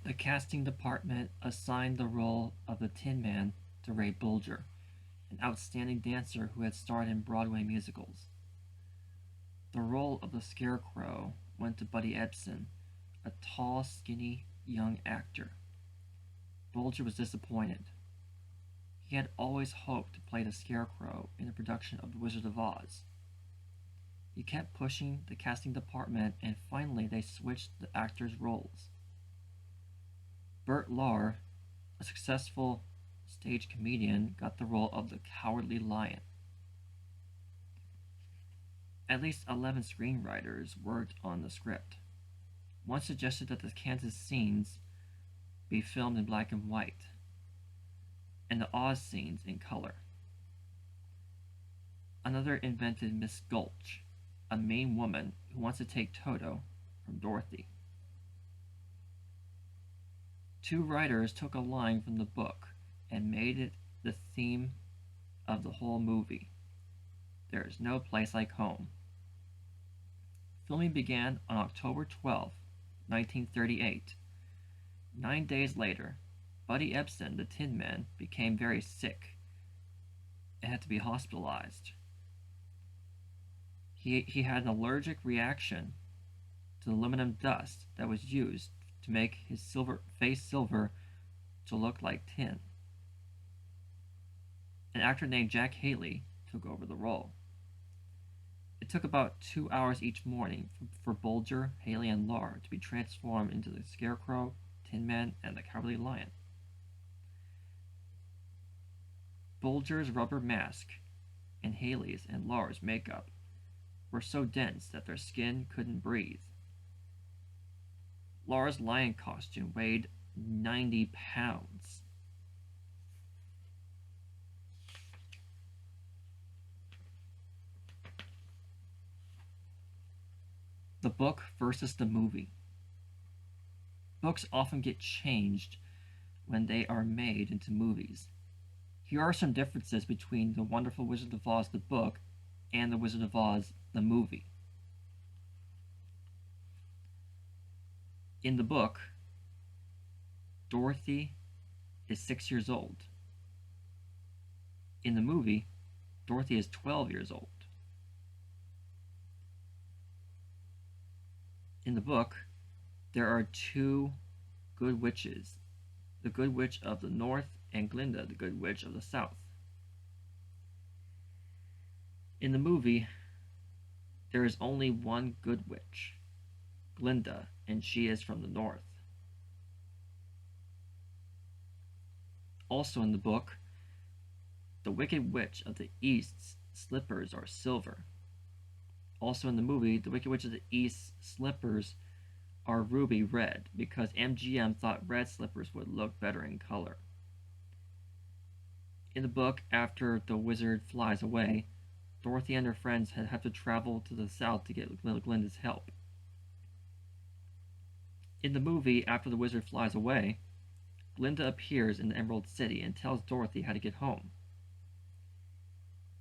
The casting department assigned the role of the Tin Man to Ray Bulger, an outstanding dancer who had starred in Broadway musicals. The role of the Scarecrow went to Buddy Ebsen, a tall, skinny young actor. Bulger was disappointed. He had always hoped to play the Scarecrow in a production of The Wizard of Oz. He kept pushing the casting department, and finally they switched the actors' roles. Bert Lahr, a successful stage comedian, got the role of the Cowardly Lion. At least 11 screenwriters worked on the script. One suggested that the Kansas scenes be filmed in black and white, and the Oz scenes in color. Another invented Miss Gulch, a Maine woman who wants to take Toto from Dorothy. Two writers took a line from the book and made it the theme of the whole movie. There is no place like home. Filming began on October 12, 1938. 9 days later, Buddy Ebsen, the Tin Man, became very sick and had to be hospitalized. He had an allergic reaction to the aluminum dust that was used to make his face silver to look like tin. An actor named Jack Haley took over the role. It took about 2 hours each morning for Bulger, Haley, and Lahr to be transformed into the Scarecrow, Tin Man, and the Cowardly Lion. Bulger's rubber mask and Haley's and Lahr's makeup were so dense that their skin couldn't breathe. Lahr's lion costume weighed 90 pounds. The book versus the movie. Books often get changed when they are made into movies. Here are some differences between The Wonderful Wizard of Oz, the book, and The Wizard of Oz, the movie. In the book, Dorothy is 6 years old. In the movie, Dorothy is 12 years old. In the book, there are two good witches, the Good Witch of the North and Glinda, the Good Witch of the South. In the movie, there is only one good witch, Glinda, and she is from the north. Also in the book, the Wicked Witch of the East's slippers are silver. Also in the movie, the Wicked Witch of the East's slippers are ruby red because MGM thought red slippers would look better in color. In the book, after the wizard flies away, Dorothy and her friends have to travel to the south to get Glinda's help. In the movie, after the wizard flies away, Glinda appears in the Emerald City and tells Dorothy how to get home.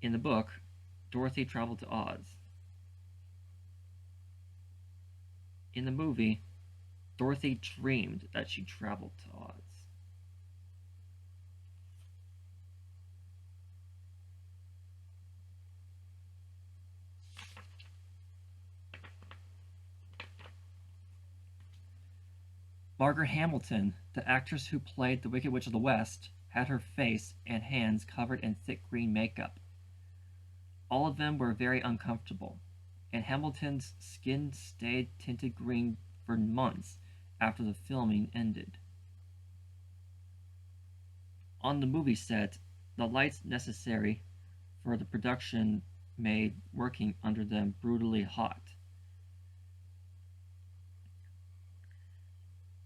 In the book, Dorothy traveled to Oz. In the movie, Dorothy dreamed that she traveled to Oz. Margaret Hamilton, the actress who played the Wicked Witch of the West, had her face and hands covered in thick green makeup. All of them were very uncomfortable, and Hamilton's skin stayed tinted green for months after the filming ended. On the movie set, the lights necessary for the production made working under them brutally hot.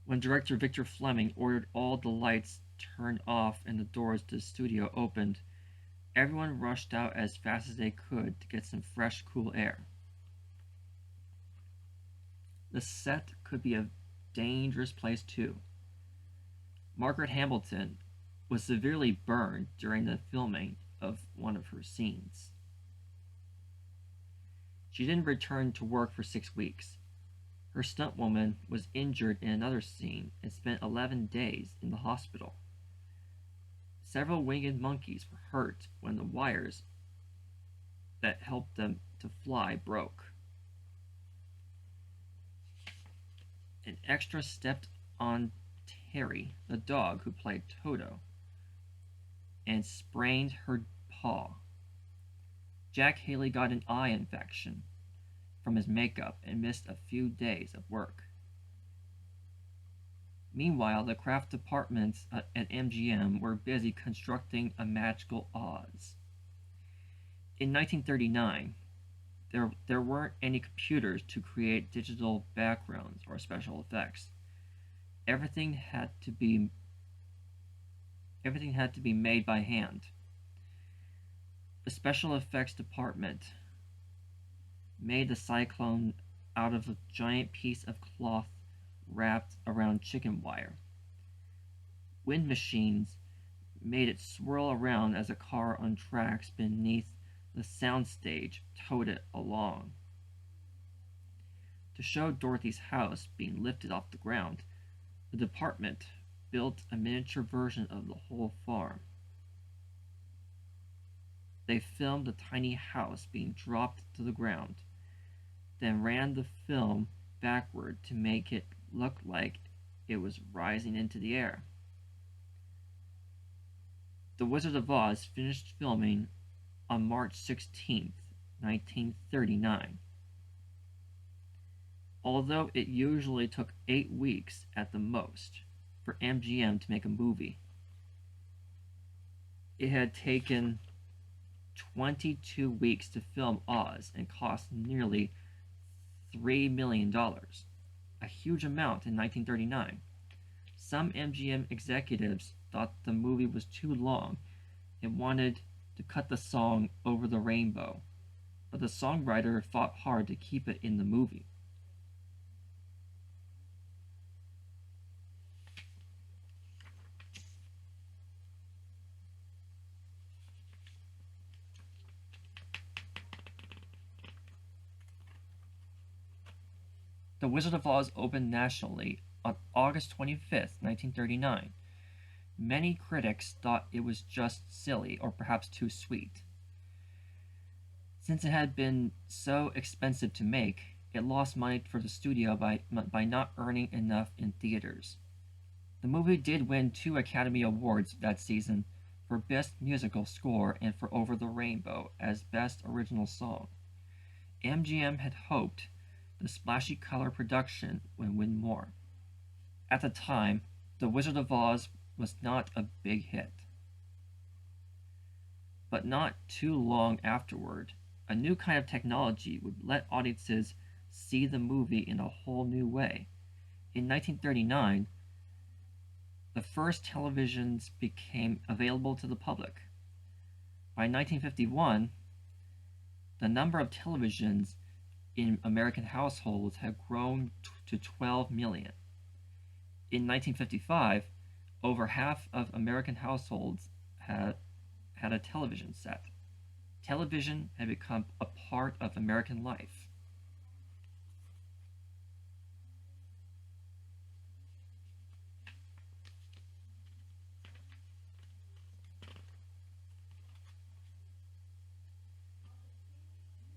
When director Victor Fleming ordered all the lights turned off and the doors to the studio opened, everyone rushed out as fast as they could to get some fresh, cool air. The set could be a dangerous place too. Margaret Hamilton was severely burned during the filming of one of her scenes. She didn't return to work for 6 weeks. Her stunt woman was injured in another scene and spent 11 days in the hospital. Several winged monkeys were hurt when the wires that helped them to fly broke. An extra stepped on Terry, the dog who played Toto, and sprained her paw. Jack Haley got an eye infection from his makeup and missed a few days of work. Meanwhile, the craft departments at MGM were busy constructing a magical Oz. In 1939, there weren't any computers to create digital backgrounds or special effects. Everything had to be made by hand. The special effects department made the cyclone out of a giant piece of cloth wrapped around chicken wire. Wind machines made it swirl around as a car on tracks beneath the soundstage towed it along. To show Dorothy's house being lifted off the ground, the department built a miniature version of the whole farm. They filmed the tiny house being dropped to the ground, then ran the film backward to make it look like it was rising into the air. The Wizard of Oz finished filming on March 16, 1939. Although it usually took 8 weeks at the most for MGM to make a movie, it had taken 22 weeks to film Oz and cost nearly $3 million, a huge amount in 1939. Some MGM executives thought the movie was too long and wanted to cut the song Over the Rainbow, but the songwriter fought hard to keep it in the movie. The Wizard of Oz opened nationally on August 25, 1939. Many critics thought it was just silly or perhaps too sweet. Since it had been so expensive to make, it lost money for the studio by not earning enough in theaters. The movie did win 2 Academy Awards that season for Best Musical Score and for Over the Rainbow as Best Original Song. MGM had hoped the splashy color production would win more. At the time, The Wizard of Oz was not a big hit. But not too long afterward, a new kind of technology would let audiences see the movie in a whole new way. In 1939, the first televisions became available to the public. By 1951, the number of televisions in American households had grown to 12 million. In 1955, over half of American households had a television set. Television had become a part of American life.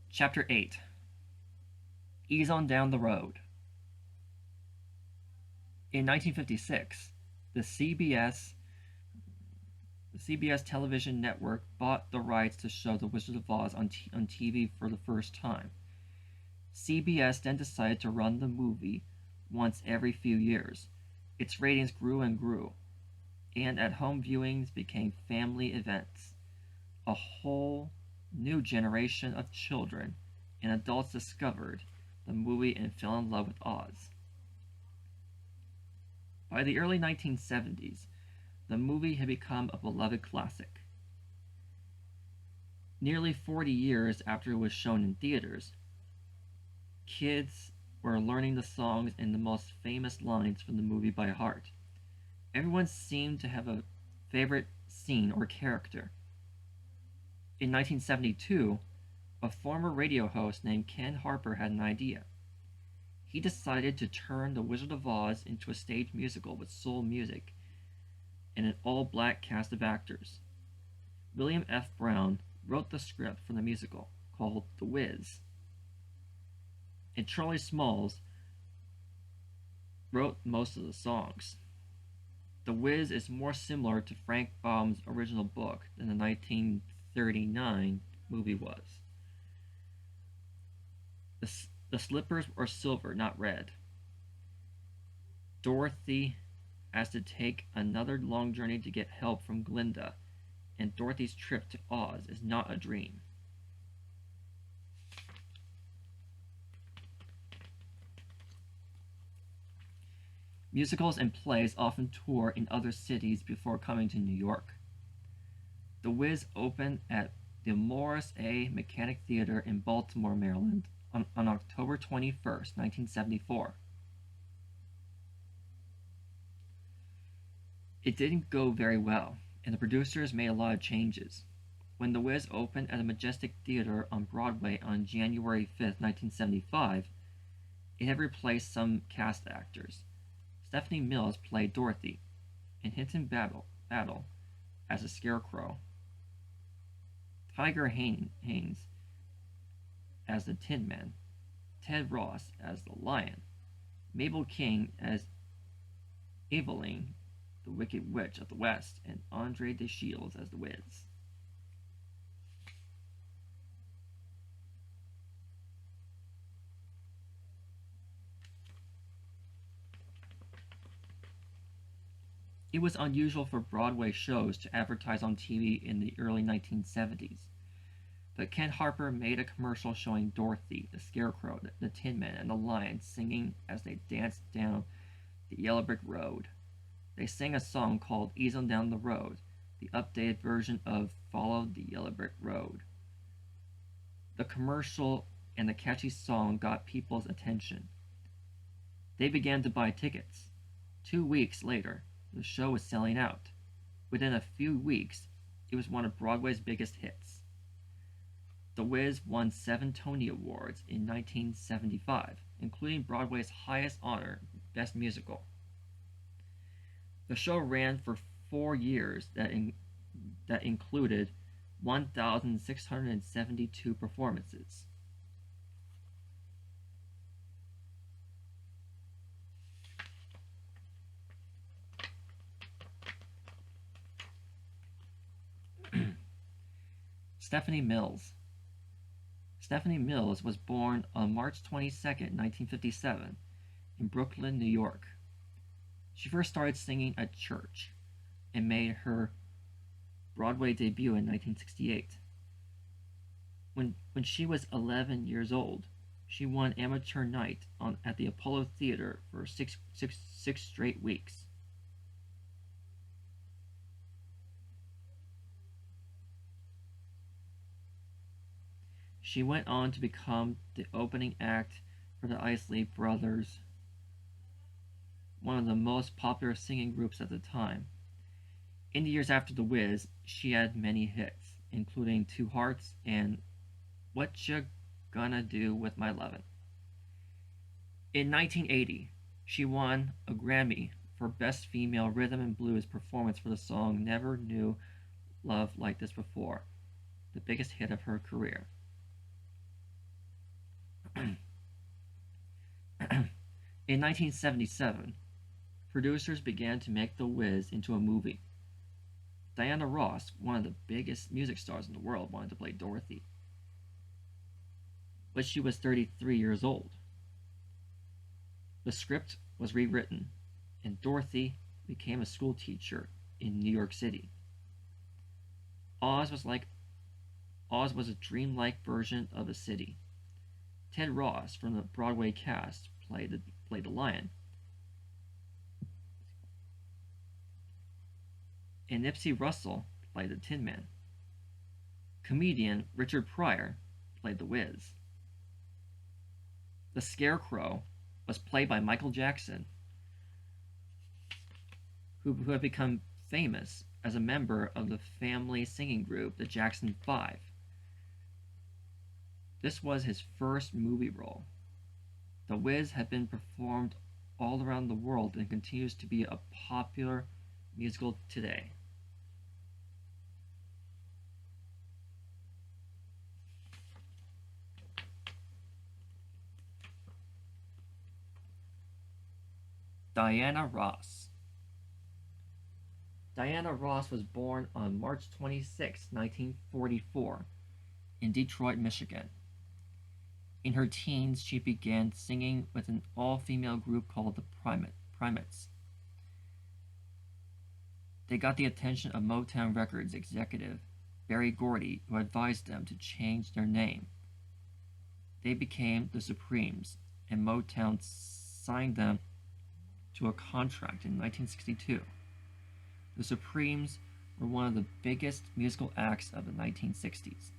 Chapter 8. Ease on Down the Road. In 1956, the CBS television network bought the rights to show The Wizard of Oz on TV for the first time. CBS then decided to run the movie once every few years. Its ratings grew and grew, and at-home viewings became family events. A whole new generation of children and adults discovered the movie and fell in love with Oz. By the early 1970s, the movie had become a beloved classic. Nearly 40 years after it was shown in theaters, kids were learning the songs and the most famous lines from the movie by heart. Everyone seemed to have a favorite scene or character. In 1972, a former radio host named Ken Harper had an idea. he decided to turn The Wizard of Oz into a stage musical with soul music and an all-black cast of actors. William F. Brown wrote the script for the musical, called The Wiz, and Charlie Smalls wrote most of the songs. The Wiz is more similar to Frank Baum's original book than the 1939 movie was. The slippers are silver, not red. Dorothy has to take another long journey to get help from Glinda, and Dorothy's trip to Oz is not a dream. Musicals and plays often tour in other cities before coming to New York. The Wiz opened at the Morris A. Mechanic Theater in Baltimore, Maryland on October 21st, 1974. It didn't go very well, and the producers made a lot of changes. When The Wiz opened at the Majestic Theater on Broadway on January 5th, 1975, it had replaced some cast actors. Stephanie Mills played Dorothy, and Hinton Battle as a Scarecrow, Tiger Haynes as the Tin Man, Ted Ross as the Lion, Mabel King as Eveline, the Wicked Witch of the West, and Andre de Shields as the Wiz. It was unusual for Broadway shows to advertise on TV in the early 1970s, but Ken Harper made a commercial showing Dorothy, the Scarecrow, the Tin Man, and the Lion singing as they danced down the Yellow Brick Road. They sang a song called Ease on Down the Road, the updated version of Follow the Yellow Brick Road. The commercial and the catchy song got people's attention. They began to buy tickets. 2 weeks later, the show was selling out. Within a few weeks, it was one of Broadway's biggest hits. The Wiz won 7 Tony Awards in 1975, including Broadway's highest honor, Best Musical. The show ran for 4 years that included 1,672 performances. Stephanie Mills. Stephanie Mills was born on March 22, 1957, in Brooklyn, New York. She first started singing at church and made her Broadway debut in 1968. When she was 11 years old, she won amateur night at the Apollo Theater for six straight weeks. She went on to become the opening act for the Isley Brothers, one of the most popular singing groups at the time. In the years after The Wiz, she had many hits, including Two Hearts and What Ya Gonna Do With My Lovin'. In 1980, she won a Grammy for Best Female Rhythm and Blues Performance for the song Never Knew Love Like This Before, the biggest hit of her career. In 1977, producers began to make The Wiz into a movie. Diana Ross, one of the biggest music stars in the world, wanted to play Dorothy, but she was 33 years old. The script was rewritten, and Dorothy became a school teacher in New York City. Oz was a dreamlike version of a city. Ted Ross from the Broadway cast played the Lion, and Nipsey Russell played the Tin Man. Comedian Richard Pryor played the Wiz. The Scarecrow was played by Michael Jackson, who had become famous as a member of the family singing group, the Jackson 5. This was his first movie role. The Wiz had been performed all around the world and continues to be a popular musical today. Diana Ross. Diana Ross was born on March 26, 1944, in Detroit, Michigan. In her teens, she began singing with an all-female group called the Primates. They got the attention of Motown Records executive Berry Gordy, who advised them to change their name. They became the Supremes, and Motown signed them to a contract in 1962. The Supremes were one of the biggest musical acts of the 1960s,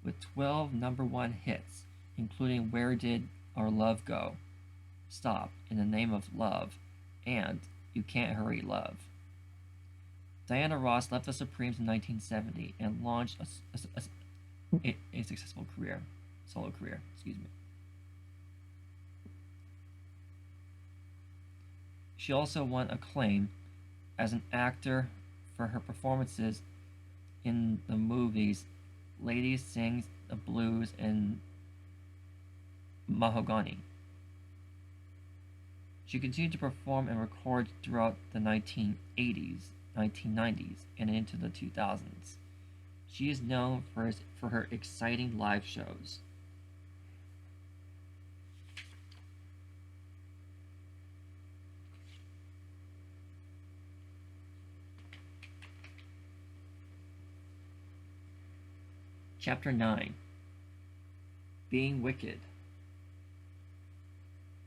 with 12 number one hits, including Where Did Our Love Go, Stop, In the Name of Love, and You Can't Hurry Love. Diana Ross left the Supremes in 1970 and launched a successful solo career. She also won acclaim as an actor for her performances in the movies Lady Sings the Blues and Mahogany. She continued to perform and record throughout the 1980s, 1990s, and into the 2000s. She is known for her exciting live shows. Chapter 9. Being Wicked.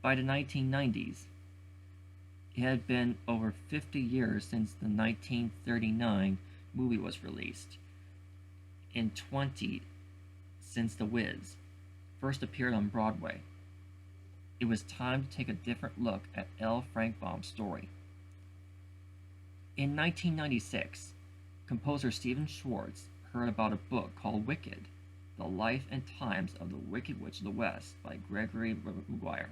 By the 1990s, it had been over 50 years since the 1939 movie was released, and 20 since The Wiz first appeared on Broadway. It was time to take a different look at L. Frank Baum's story. In 1996, composer Stephen Schwartz heard about a book called Wicked, The Life and Times of the Wicked Witch of the West by Gregory Maguire.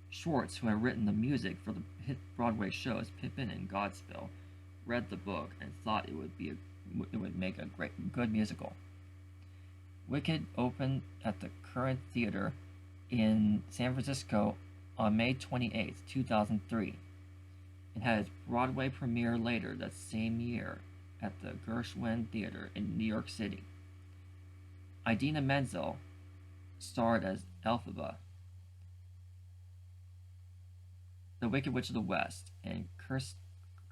Schwartz, who had written the music for the hit Broadway shows Pippin and Godspell, read the book and thought it would make a good musical. Wicked opened at the Current Theater in San Francisco on May 28, 2003, and had its Broadway premiere later that same year at the Gershwin Theater in New York City. Idina Menzel starred as Elphaba, the Wicked Witch of the West, and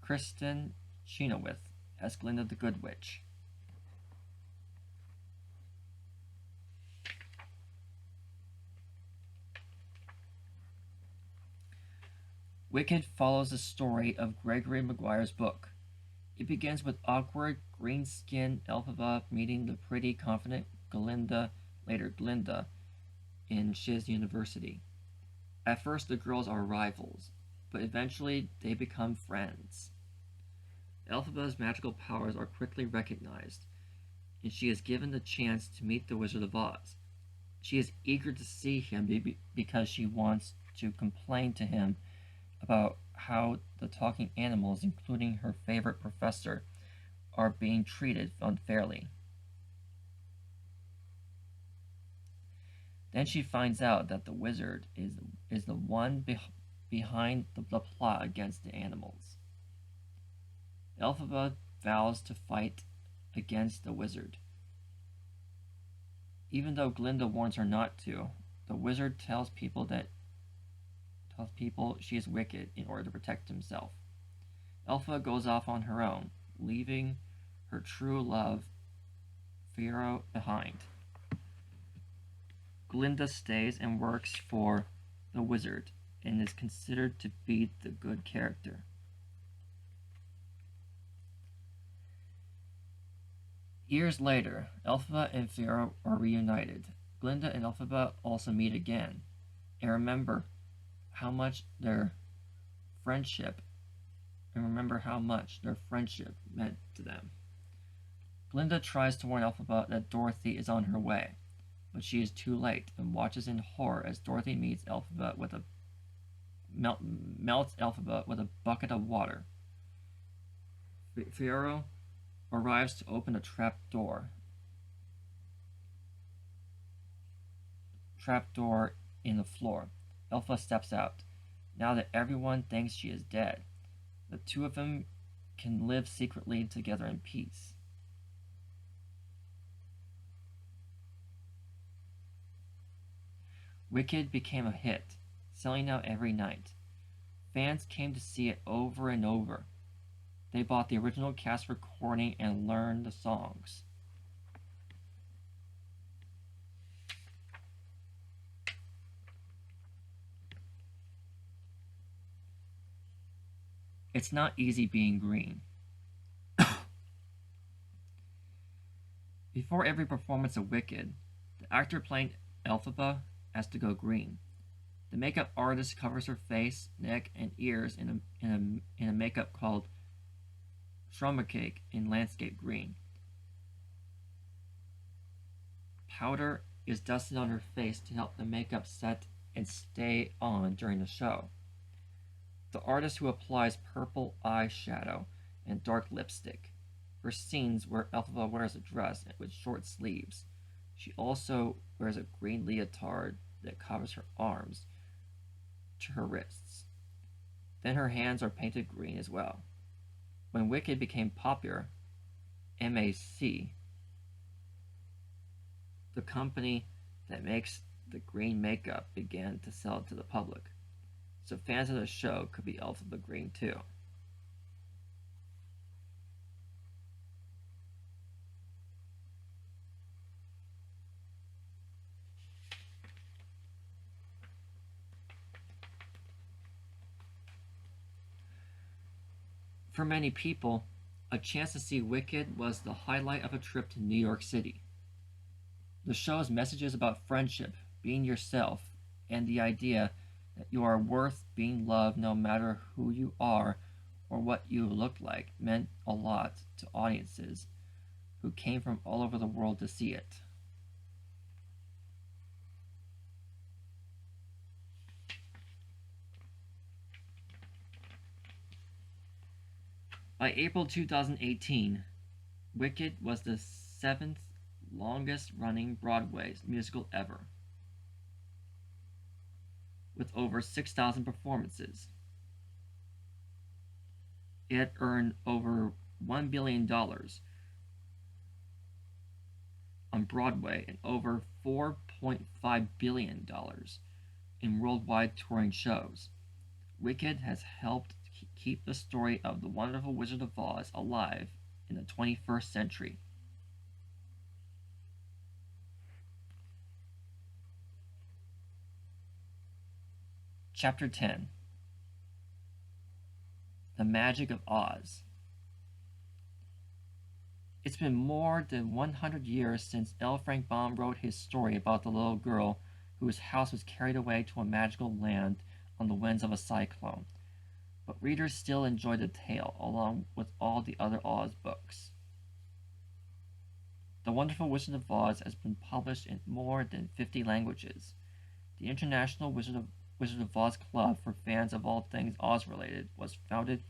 Kristen Chenoweth as Glinda the Good Witch. Wicked follows the story of Gregory Maguire's book. It begins with awkward, green-skinned Elphaba meeting the pretty, confident Glinda, later Glinda, in Shiz University. At first, the girls are rivals, but eventually they become friends. Elphaba's magical powers are quickly recognized, and she is given the chance to meet the Wizard of Oz. She is eager to see him because she wants to complain to him about how the talking animals, including her favorite professor, are being treated unfairly. Then she finds out that the wizard is the one behind the plot against the animals. Elphaba vows to fight against the wizard. Even though Glinda warns her not to, the wizard tells people she is wicked in order to protect himself. Elphaba goes off on her own, leaving her true love, Fiyero, behind. Glinda stays and works for the wizard and is considered to be the good character. Years later, Elphaba and Fiyero are reunited. Glinda and Elphaba also meet again and remember how much their friendship meant to them. Glinda tries to warn Elphaba that Dorothy is on her way, but she is too late and watches in horror as Dorothy meets Elphaba with a melts Elphaba with a bucket of water. Fiyero arrives to open a trapdoor in the floor. Elpha steps out. Now that everyone thinks she is dead, the two of them can live secretly together in peace. Wicked became a hit, selling out every night. Fans came to see it over and over. They bought the original cast recording and learned the songs. It's not easy being green. Before every performance of Wicked, the actor playing Elphaba has to go green. The makeup artist covers her face, neck, and ears in a makeup called Cake in landscape green. Powder is dusted on her face to help the makeup set and stay on during the show. The artist who applies purple eyeshadow and dark lipstick for scenes where Elphaba wears a dress with short sleeves. She also wears a green leotard that covers her arms to her wrists. Then her hands are painted green as well. When Wicked became popular, MAC, the company that makes the green makeup, began to sell it to the public, so fans of the show could be Elphaba green too. For many people, a chance to see Wicked was the highlight of a trip to New York City. The show's messages about friendship, being yourself, and the idea that you are worth being loved no matter who you are or what you look like meant a lot to audiences who came from all over the world to see it. By April 2018, Wicked was the 7th longest running Broadway musical ever, with over 6,000 performances. It earned over $1 billion on Broadway and over $4.5 billion in worldwide touring shows. Wicked has helped keep the story of the Wonderful Wizard of Oz alive in the 21st century. Chapter 10: The Magic of Oz. It's been more than 100 years since L. Frank Baum wrote his story about the little girl whose house was carried away to a magical land on the winds of a cyclone. But readers still enjoy the tale along with all the other Oz books. The Wonderful Wizard of Oz has been published in more than 50 languages. The International Wizard of Oz Club for fans of all things Oz-related was founded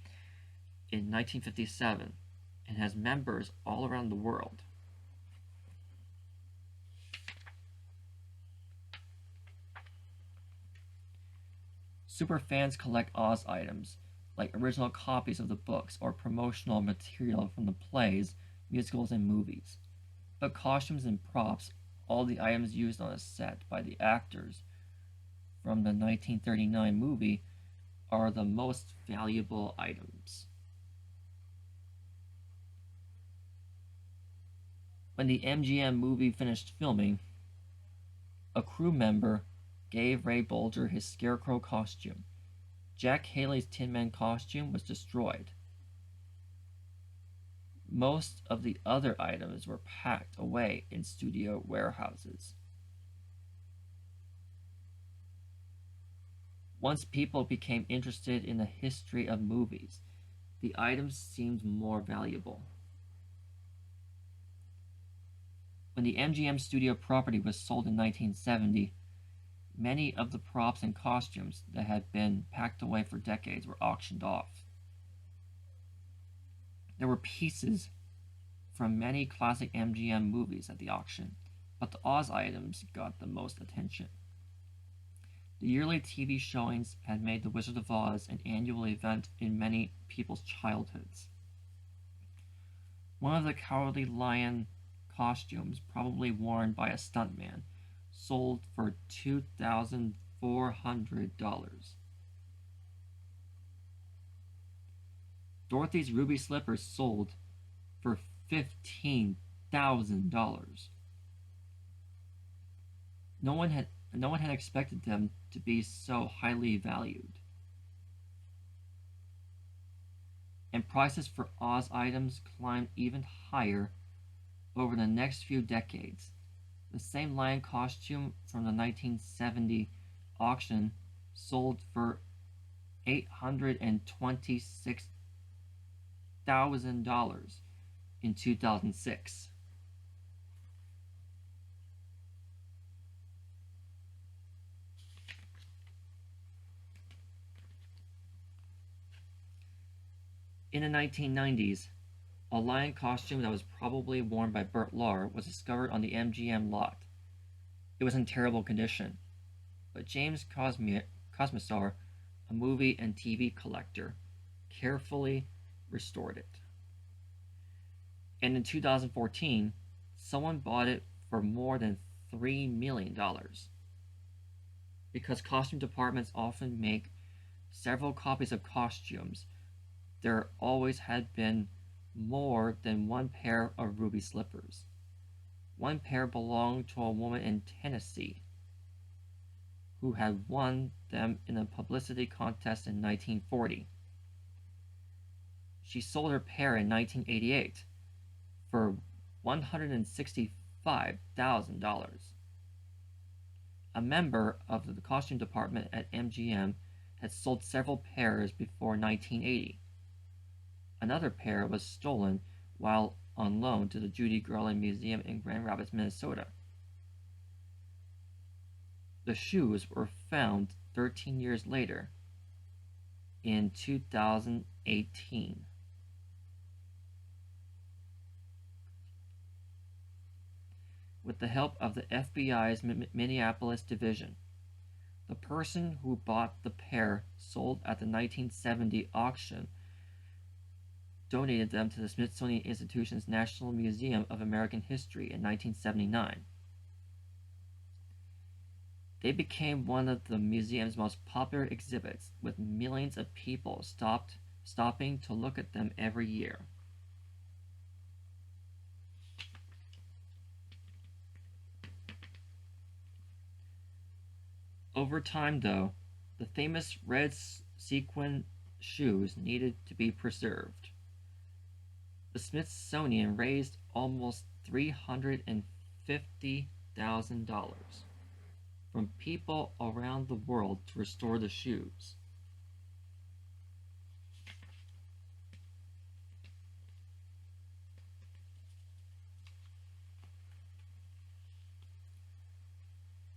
in 1957 and has members all around the world. Superfans collect Oz items, like original copies of the books or promotional material from the plays, musicals, and movies. But costumes and props, all the items used on a set by the actors from the 1939 movie, are the most valuable items. When the MGM movie finished filming, a crew member gave Ray Bolger his Scarecrow costume. Jack Haley's Tin Man costume was destroyed. Most of the other items were packed away in studio warehouses. Once people became interested in the history of movies, the items seemed more valuable. When the MGM studio property was sold in 1970, many of the props and costumes that had been packed away for decades were auctioned off. There were pieces from many classic MGM movies at the auction, but the Oz items got the most attention. The yearly TV showings had made The Wizard of Oz an annual event in many people's childhoods. One of the Cowardly Lion costumes, probably worn by a stuntman, sold for $2,400. Dorothy's ruby slippers sold for $15,000. No one had expected them to be so highly valued. And prices for Oz items climbed even higher over the next few decades. The same lion costume from the 1970 auction sold for $826,000 in 2006. In the 1990s, a lion costume that was probably worn by Bert Lahr was discovered on the MGM lot. It was in terrible condition, but James Cosmisar, a movie and TV collector, carefully restored it. And in 2014, someone bought it for more than $3 million. Because costume departments often make several copies of costumes, there always had been more than one pair of ruby slippers. One pair belonged to a woman in Tennessee who had won them in a publicity contest in 1940. She sold her pair in 1988 for $165,000. A member of the costume department at MGM had sold several pairs before 1980. Another pair was stolen while on loan to the Judy Garland Museum in Grand Rapids, Minnesota. The shoes were found 13 years later, in 2018. With the help of the FBI's Minneapolis division, the person who bought the pair sold at the 1970 auction donated them to the Smithsonian Institution's National Museum of American History in 1979. They became one of the museum's most popular exhibits, with millions of people stopping to look at them every year. Over time, though, the famous red sequin shoes needed to be preserved. The Smithsonian raised almost $350,000 from people around the world to restore the shoes.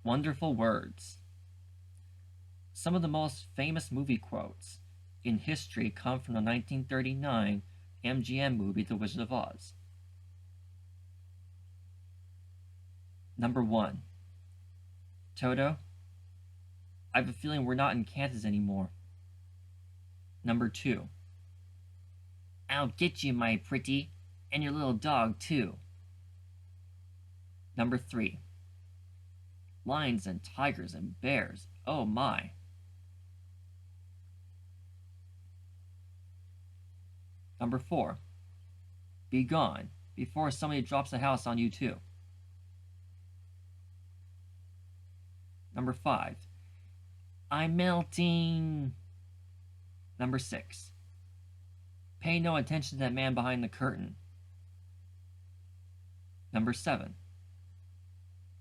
Wonderful words. Some of the most famous movie quotes in history come from the 1939 MGM movie The Wizard of Oz. Number 1. Toto, I have a feeling we're not in Kansas anymore. Number 2. I'll get you, my pretty, and your little dog, too. Number 3. Lions and tigers and bears, oh my. Number 4. Be gone before somebody drops a house on you, too. Number 5. I'm melting. Number 6. Pay no attention to that man behind the curtain. Number 7.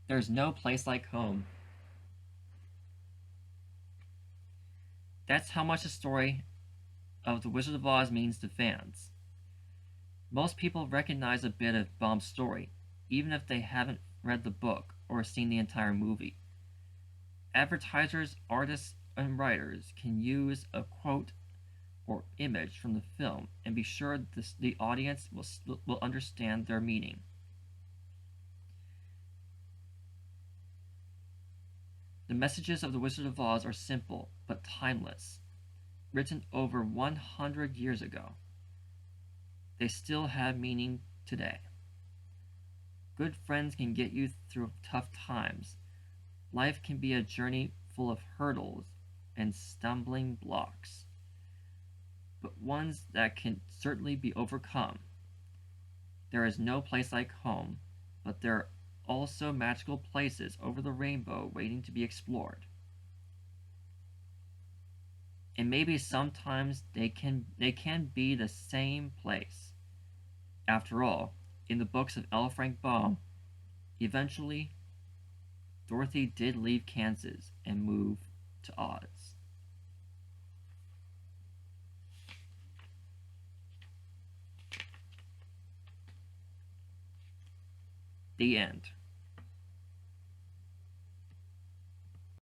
There's no place like home. That's how much the story of The Wizard of Oz means to fans. Most people recognize a bit of Bomb's story, even if they haven't read the book or seen the entire movie. Advertisers, artists, and writers can use a quote or image from the film and be sure the audience will understand their meaning. The messages of The Wizard of Oz are simple but timeless, written over 100 years ago. They still have meaning today. Good friends can get you through tough times. Life can be a journey full of hurdles and stumbling blocks, but ones that can certainly be overcome. There is no place like home, but there are also magical places over the rainbow waiting to be explored. And maybe sometimes they can be the same place. After all, in the books of L. Frank Baum, eventually Dorothy did leave Kansas and move to Oz. The end.